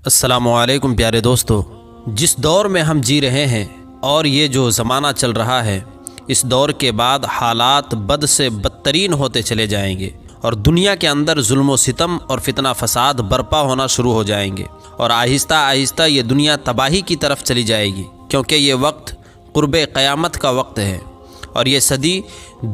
السلام علیکم پیارے دوستو، جس دور میں ہم جی رہے ہیں اور یہ جو زمانہ چل رہا ہے، اس دور کے بعد حالات بد سے بدترین ہوتے چلے جائیں گے اور دنیا کے اندر ظلم و ستم اور فتنہ فساد برپا ہونا شروع ہو جائیں گے اور آہستہ آہستہ یہ دنیا تباہی کی طرف چلی جائے گی، کیونکہ یہ وقت قرب قیامت کا وقت ہے اور یہ صدی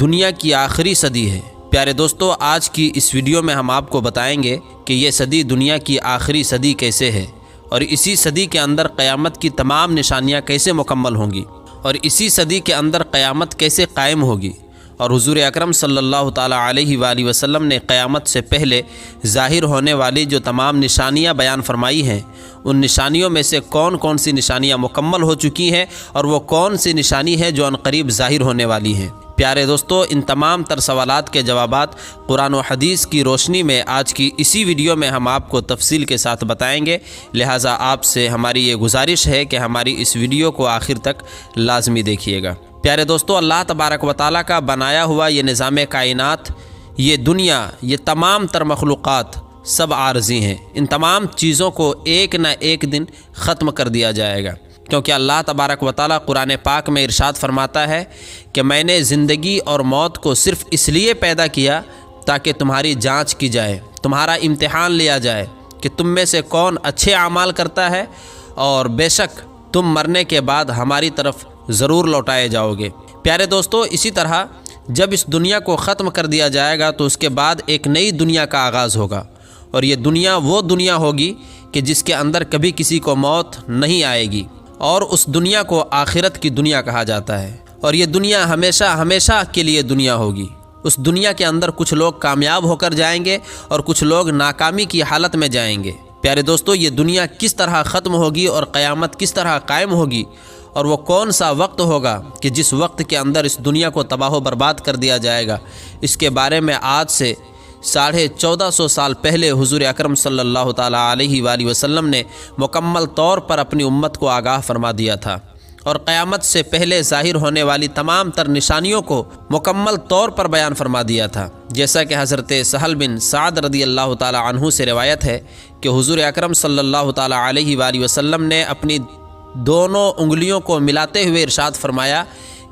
دنیا کی آخری صدی ہے۔ پیارے دوستو، آج کی اس ویڈیو میں ہم آپ کو بتائیں گے کہ یہ صدی دنیا کی آخری صدی کیسے ہے اور اسی صدی کے اندر قیامت کی تمام نشانیاں کیسے مکمل ہوں گی اور اسی صدی کے اندر قیامت کیسے قائم ہوگی، اور حضور اکرم صلی اللہ تعالیٰ علیہ وآلہ وسلم نے قیامت سے پہلے ظاہر ہونے والی جو تمام نشانیاں بیان فرمائی ہیں، ان نشانیوں میں سے کون کون سی نشانیاں مکمل ہو چکی ہیں اور وہ کون سی نشانی ہے جو عنقریب ظاہر ہونے والی ہیں۔ پیارے دوستو، ان تمام تر سوالات کے جوابات قرآن و حدیث کی روشنی میں آج کی اسی ویڈیو میں ہم آپ کو تفصیل کے ساتھ بتائیں گے، لہٰذا آپ سے ہماری یہ گزارش ہے کہ ہماری اس ویڈیو کو آخر تک لازمی دیکھیے گا۔ پیارے دوستو، اللہ تبارک و تعالیٰ کا بنایا ہوا یہ نظام کائنات، یہ دنیا، یہ تمام تر مخلوقات سب عارضی ہیں۔ ان تمام چیزوں کو ایک نہ ایک دن ختم کر دیا جائے گا، کیونکہ اللہ تبارک و تعالیٰ قرآن پاک میں ارشاد فرماتا ہے کہ میں نے زندگی اور موت کو صرف اس لیے پیدا کیا تاکہ تمہاری جانچ کی جائے، تمہارا امتحان لیا جائے کہ تم میں سے کون اچھے اعمال کرتا ہے، اور بے شک تم مرنے کے بعد ہماری طرف ضرور لوٹائے جاؤ گے۔ پیارے دوستو، اسی طرح جب اس دنیا کو ختم کر دیا جائے گا تو اس کے بعد ایک نئی دنیا کا آغاز ہوگا، اور یہ دنیا وہ دنیا ہوگی کہ جس کے اندر کبھی کسی کو موت نہیں آئے گی، اور اس دنیا کو آخرت کی دنیا کہا جاتا ہے، اور یہ دنیا ہمیشہ ہمیشہ کے لیے دنیا ہوگی۔ اس دنیا کے اندر کچھ لوگ کامیاب ہو کر جائیں گے اور کچھ لوگ ناکامی کی حالت میں جائیں گے۔ پیارے دوستو، یہ دنیا کس طرح ختم ہوگی اور قیامت کس طرح قائم ہوگی، اور وہ کون سا وقت ہوگا کہ جس وقت کے اندر اس دنیا کو تباہ و برباد کر دیا جائے گا، اس کے بارے میں آج سے 1450 سال پہلے حضور اکرم صلی اللہ تعالیٰ علیہ وآلہ وسلم نے مکمل طور پر اپنی امت کو آگاہ فرما دیا تھا، اور قیامت سے پہلے ظاہر ہونے والی تمام تر نشانیوں کو مکمل طور پر بیان فرما دیا تھا، جیسا کہ حضرت سہل بن سعد رضی اللہ تعالیٰ عنہ سے روایت ہے کہ حضور اکرم صلی اللہ تعالیٰ علیہ وآلہ وسلم نے اپنی دونوں انگلیوں کو ملاتے ہوئے ارشاد فرمایا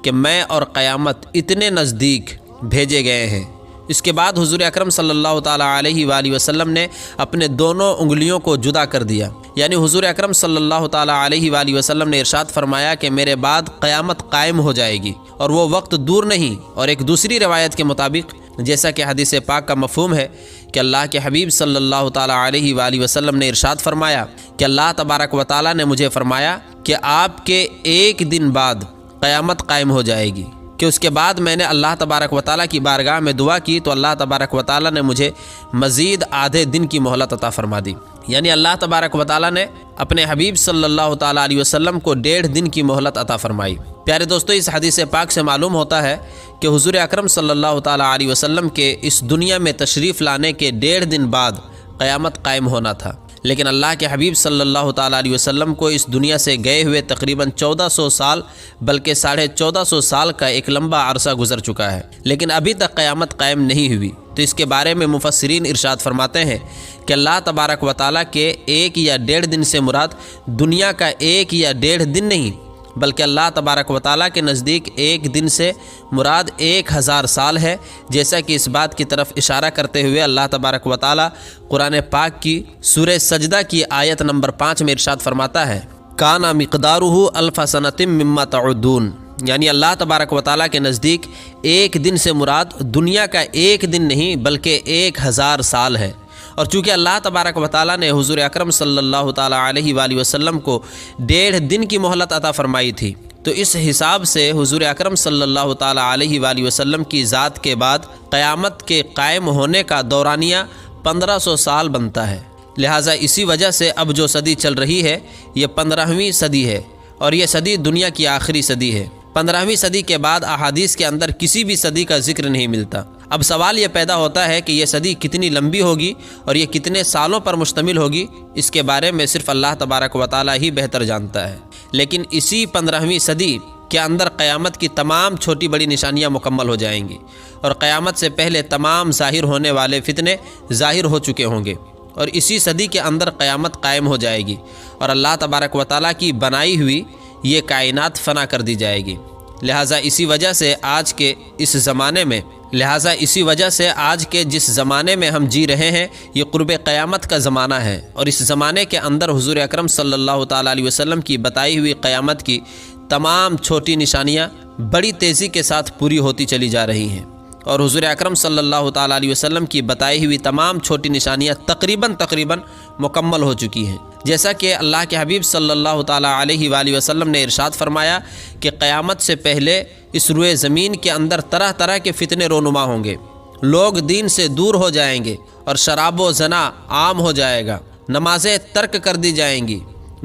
کہ میں اور قیامت اتنے نزدیک بھیجے گئے ہیں۔ اس کے بعد حضور اکرم صلی اللہ تعالیٰ علیہ وآلہ وسلم نے اپنے دونوں انگلیوں کو جدا کر دیا، یعنی حضور اکرم صلی اللہ تعالیٰ علیہ وآلہ وسلم نے ارشاد فرمایا کہ میرے بعد قیامت قائم ہو جائے گی اور وہ وقت دور نہیں۔ اور ایک دوسری روایت کے مطابق، جیسا کہ حدیث پاک کا مفہوم ہے، کہ اللہ کے حبیب صلی اللہ تعالیٰ علیہ وآلہ وسلم نے ارشاد فرمایا کہ اللہ تبارک و تعالیٰ نے مجھے فرمایا کہ آپ کے ایک دن بعد قیامت قائم ہو جائے گی، کہ اس کے بعد میں نے اللہ تبارک و تعالیٰ کی بارگاہ میں دعا کی تو اللہ تبارک و تعالیٰ نے مجھے مزید آدھے دن کی مہلت عطا فرما دی، یعنی اللہ تبارک و تعالیٰ نے اپنے حبیب صلی اللہ تعالیٰ علیہ وسلم کو 1.5 دن کی مہلت عطا فرمائی۔ پیارے دوستو، اس حدیث پاک سے معلوم ہوتا ہے کہ حضور اکرم صلی اللہ تعالیٰ علیہ وسلم کے اس دنیا میں تشریف لانے کے 1.5 دن بعد قیامت قائم ہونا تھا، لیکن اللہ کے حبیب صلی اللہ تعالیٰ علیہ وسلم کو اس دنیا سے گئے ہوئے تقریباً 1400 سال بلکہ 1450 سال کا ایک لمبا عرصہ گزر چکا ہے، لیکن ابھی تک قیامت قائم نہیں ہوئی۔ تو اس کے بارے میں مفسرین ارشاد فرماتے ہیں کہ اللہ تبارک و تعالیٰ کے 1 یا 1.5 دن سے مراد دنیا کا 1 یا 1.5 دن نہیں، بلکہ اللہ تبارک و تعالیٰ کے نزدیک 1 دن سے مراد 1000 سال ہے، جیسا کہ اس بات کی طرف اشارہ کرتے ہوئے اللہ تبارک و تعالیٰ قرآن پاک کی سورہ سجدہ کی آیت نمبر 5 میں ارشاد فرماتا ہے کان مقدارہ الف سنۃ مما تعدون، یعنی اللہ تبارک و تعالیٰ کے نزدیک 1 دن سے مراد دنیا کا 1 دن نہیں بلکہ 1000 سال ہے۔ اور چونکہ اللہ تبارک و تعالیٰ نے حضور اکرم صلی اللہ تعالیٰ علیہ وآلہ وسلم کو 1.5 دن کی مہلت عطا فرمائی تھی، تو اس حساب سے حضور اکرم صلی اللہ تعالیٰ علیہ وآلہ وسلم کی ذات کے بعد قیامت کے قائم ہونے کا دورانیہ 1500 سال بنتا ہے۔ لہٰذا اسی وجہ سے اب جو صدی چل رہی ہے یہ 15ویں صدی ہے، اور یہ صدی دنیا کی آخری صدی ہے۔ 15ویں صدی کے بعد احادیث کے اندر کسی بھی صدی کا ذکر نہیں ملتا۔ اب سوال یہ پیدا ہوتا ہے کہ یہ صدی کتنی لمبی ہوگی اور یہ کتنے سالوں پر مشتمل ہوگی، اس کے بارے میں صرف اللہ تبارک و تعالیٰ ہی بہتر جانتا ہے، لیکن اسی 15ویں صدی کے اندر قیامت کی تمام چھوٹی بڑی نشانیاں مکمل ہو جائیں گی، اور قیامت سے پہلے تمام ظاہر ہونے والے فتنے ظاہر ہو چکے ہوں گے، اور اسی صدی کے اندر قیامت قائم ہو جائے گی اور اللہ تبارک و تعالیٰ کی بنائی ہوئی یہ کائنات فنا کر دی جائے گی۔ لہٰذا اسی وجہ سے آج کے جس زمانے میں ہم جی رہے ہیں یہ قرب قیامت کا زمانہ ہے، اور اس زمانے کے اندر حضور اکرم صلی اللہ تعالیٰ علیہ وسلم کی بتائی ہوئی قیامت کی تمام چھوٹی نشانیاں بڑی تیزی کے ساتھ پوری ہوتی چلی جا رہی ہیں، اور حضور اکرم صلی اللہ تعالیٰ علیہ وسلم کی بتائی ہوئی تمام چھوٹی نشانیاں تقریباً مکمل ہو چکی ہیں۔ جیسا کہ اللہ کے حبیب صلی اللہ تعالیٰ علیہ وآلہ وسلم نے ارشاد فرمایا کہ قیامت سے پہلے اس روئے زمین کے اندر طرح طرح کے فتنے رونما ہوں گے، لوگ دین سے دور ہو جائیں گے اور شراب و زنا عام ہو جائے گا، نمازیں ترک کر دی جائیں گی،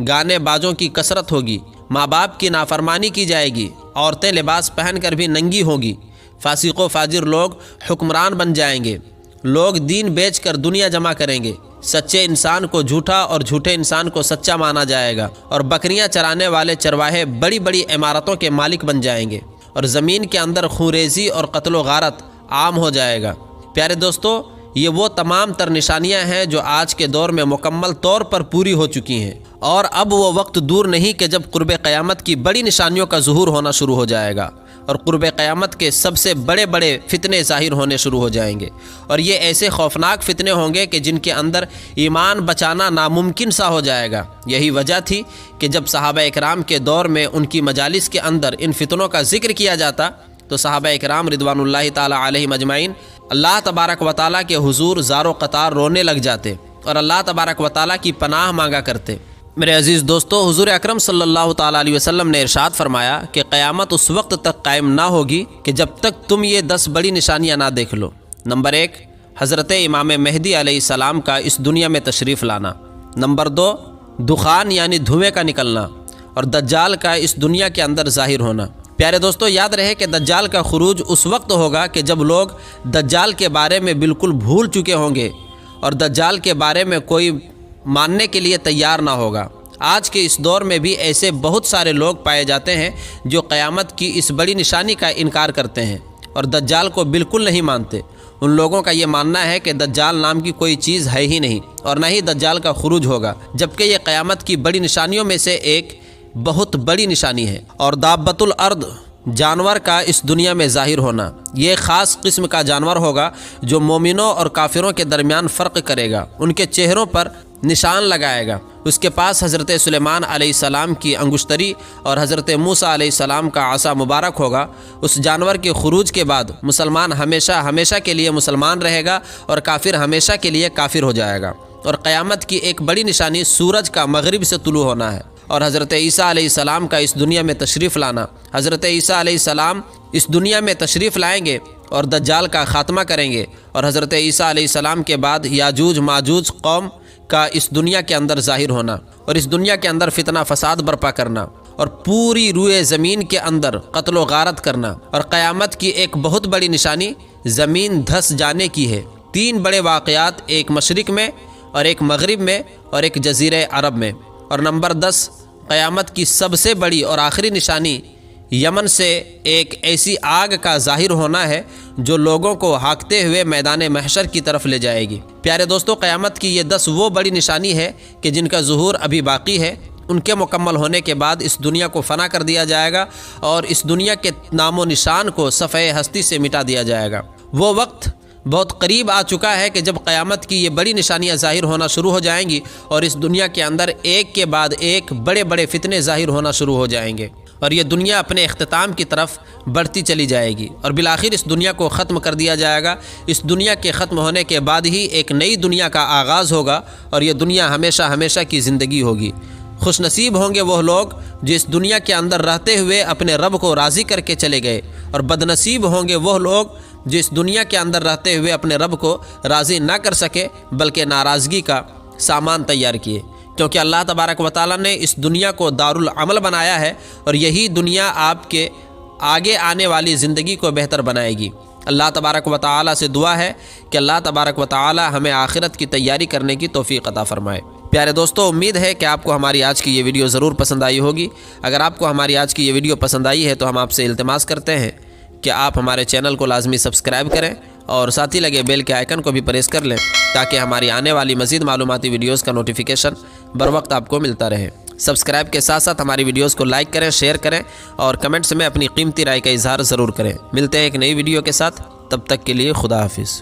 گانے بازوں کی کثرت ہوگی، ماں باپ کی نافرمانی کی جائے گی، عورتیں لباس پہن کر بھی ننگی ہوگی، فاسق و فاجر لوگ حکمران بن جائیں گے، لوگ دین بیچ کر دنیا جمع کریں گے، سچے انسان کو جھوٹا اور جھوٹے انسان کو سچا مانا جائے گا، اور بکریاں چرانے والے چرواہے بڑی بڑی عمارتوں کے مالک بن جائیں گے، اور زمین کے اندر خونریزی اور قتل و غارت عام ہو جائے گا۔ پیارے دوستو، یہ وہ تمام تر نشانیاں ہیں جو آج کے دور میں مکمل طور پر پوری ہو چکی ہیں، اور اب وہ وقت دور نہیں کہ جب قرب قیامت کی بڑی نشانیوں کا ظہور ہونا شروع ہو جائے گا، اور قرب قیامت کے سب سے بڑے بڑے فتنے ظاہر ہونے شروع ہو جائیں گے، اور یہ ایسے خوفناک فتنے ہوں گے کہ جن کے اندر ایمان بچانا ناممکن سا ہو جائے گا۔ یہی وجہ تھی کہ جب صحابہ اکرام کے دور میں ان کی مجالس کے اندر ان فتنوں کا ذکر کیا جاتا تو صحابہ اکرام رضوان اللہ تعالی علیہم اجمعین اللہ تبارک و تعالیٰ کے حضور زار و قطار رونے لگ جاتے اور اللہ تبارک و تعالیٰ کی پناہ مانگا کرتے۔ میرے عزیز دوستو، حضور اکرم صلی اللہ تعالیٰ علیہ وسلم نے ارشاد فرمایا کہ قیامت اس وقت تک قائم نہ ہوگی کہ جب تک تم یہ 10 بڑی نشانیاں نہ دیکھ لو۔ نمبر 1، حضرت امام مہدی علیہ السلام کا اس دنیا میں تشریف لانا۔ نمبر 2، دخان یعنی دھوئیں کا نکلنا اور دجال کا اس دنیا کے اندر ظاہر ہونا۔ پیارے دوستو، یاد رہے کہ دجال کا خروج اس وقت ہوگا کہ جب لوگ دجال کے بارے میں بالکل بھول چکے ہوں گے اور دجال کے بارے میں کوئی ماننے کے لیے تیار نہ ہوگا۔ آج کے اس دور میں بھی ایسے بہت سارے لوگ پائے جاتے ہیں جو قیامت کی اس بڑی نشانی کا انکار کرتے ہیں اور دجال کو بالکل نہیں مانتے۔ ان لوگوں کا یہ ماننا ہے کہ دجال نام کی کوئی چیز ہے ہی نہیں اور نہ ہی دجال کا خروج ہوگا، جبکہ یہ قیامت کی بڑی نشانیوں میں سے ایک بہت بڑی نشانی ہے۔ اور دابۃ الارض، جانور کا اس دنیا میں ظاہر ہونا، یہ خاص قسم کا جانور ہوگا جو مومنوں اور کافروں کے درمیان فرق کرے گا، ان کے چہروں پر نشان لگائے گا۔ اس کے پاس حضرت سلیمان علیہ السلام کی انگشتری اور حضرت موسیٰ علیہ السلام کا عصا مبارک ہوگا۔ اس جانور کے خروج کے بعد مسلمان ہمیشہ کے لیے مسلمان رہے گا اور کافر ہمیشہ کے لیے کافر ہو جائے گا۔ اور قیامت کی ایک بڑی نشانی سورج کا مغرب سے طلوع ہونا ہے، اور حضرت عیسیٰ علیہ السلام کا اس دنیا میں تشریف لانا۔ حضرت عیسیٰ علیہ السلام اس دنیا میں تشریف لائیں گے اور دجال کا خاتمہ کریں گے، اور حضرت عیسیٰ علیہ السلام کے بعد یاجوج ماجوج قوم کا اس دنیا کے اندر ظاہر ہونا اور اس دنیا کے اندر فتنہ فساد برپا کرنا اور پوری روئے زمین کے اندر قتل و غارت کرنا۔ اور قیامت کی ایک بہت بڑی نشانی زمین دھس جانے کی ہے۔ 3 بڑے واقعات، ایک مشرق میں اور ایک مغرب میں اور ایک جزیرہ عرب میں۔ اور نمبر 10، قیامت کی سب سے بڑی اور آخری نشانی یمن سے ایک ایسی آگ کا ظاہر ہونا ہے جو لوگوں کو ہانکتے ہوئے میدان محشر کی طرف لے جائے گی۔ پیارے دوستو، قیامت کی یہ 10 وہ بڑی نشانی ہے کہ جن کا ظہور ابھی باقی ہے۔ ان کے مکمل ہونے کے بعد اس دنیا کو فنا کر دیا جائے گا اور اس دنیا کے نام و نشان کو صفحہ ہستی سے مٹا دیا جائے گا۔ وہ وقت بہت قریب آ چکا ہے کہ جب قیامت کی یہ بڑی نشانیاں ظاہر ہونا شروع ہو جائیں گی اور اس دنیا کے اندر ایک کے بعد ایک بڑے بڑے فتنے ظاہر ہونا شروع ہو جائیں گے، اور یہ دنیا اپنے اختتام کی طرف بڑھتی چلی جائے گی، اور بالآخر اس دنیا کو ختم کر دیا جائے گا۔ اس دنیا کے ختم ہونے کے بعد ہی ایک نئی دنیا کا آغاز ہوگا، اور یہ دنیا ہمیشہ کی زندگی ہوگی۔ خوش نصیب ہوں گے وہ لوگ جو اس دنیا کے اندر رہتے ہوئے اپنے رب کو راضی کر کے چلے گئے، اور بد نصیب ہوں گے وہ لوگ جو اس دنیا کے اندر رہتے ہوئے اپنے رب کو راضی نہ کر سکے بلکہ ناراضگی کا سامان تیار کیے، کیونکہ اللہ تبارک و تعالیٰ نے اس دنیا کو دارالعمل بنایا ہے، اور یہی دنیا آپ کے آگے آنے والی زندگی کو بہتر بنائے گی۔ اللہ تبارک و تعالیٰ سے دعا ہے کہ اللہ تبارک و تعالیٰ ہمیں آخرت کی تیاری کرنے کی توفیق عطا فرمائے۔ پیارے دوستو، امید ہے کہ آپ کو ہماری آج کی یہ ویڈیو ضرور پسند آئی ہوگی۔ اگر آپ کو ہماری آج کی یہ ویڈیو پسند آئی ہے تو ہم آپ سے التماس کرتے ہیں کہ آپ ہمارے چینل کو لازمی سبسکرائب کریں اور ساتھ ہی لگے بیل کے آئیکن کو بھی پریس کر لیں تاکہ ہماری آنے والی مزید معلوماتی ویڈیوز کا نوٹیفیکیشن بر وقت آپ کو ملتا رہے۔ سبسکرائب کے ساتھ ساتھ ہماری ویڈیوز کو لائک کریں، شیئر کریں اور کمنٹس میں اپنی قیمتی رائے کا اظہار ضرور کریں۔ ملتے ہیں ایک نئی ویڈیو کے ساتھ، تب تک کے لیے خدا حافظ۔